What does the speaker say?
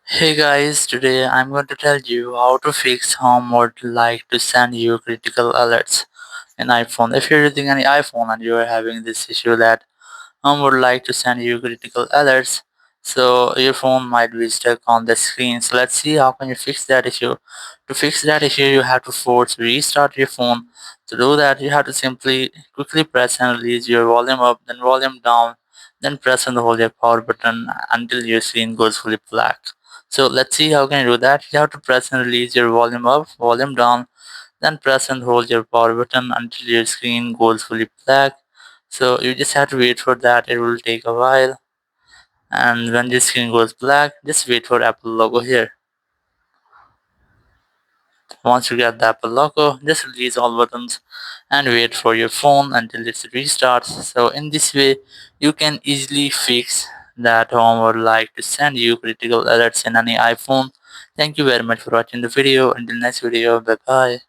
Hey guys, today I'm going to tell you how to fix Home would like to send you critical alerts in iPhone. If you're using any iPhone and you're having this issue that would like to send you critical alerts, so your phone might be stuck on the screen. So let's see how can you fix that issue. To fix that issue, you have to force restart your phone. To do that, you have to simply quickly press and release your volume up, then volume down, then press and hold your power button until your screen goes fully black. So let's see how can you do that. You have to press and release your volume up, volume down, then press and hold your power button until your screen goes fully black. So you just have to wait for that. It will take a while. And when the screen goes black, just wait for Apple logo here. Once you get the Apple logo, just release all buttons and wait for your phone until it restarts. So in this way, you can easily fix that Home would like to send you critical alerts in any iPhone. Thank you very much for watching the video. Until next video, bye bye.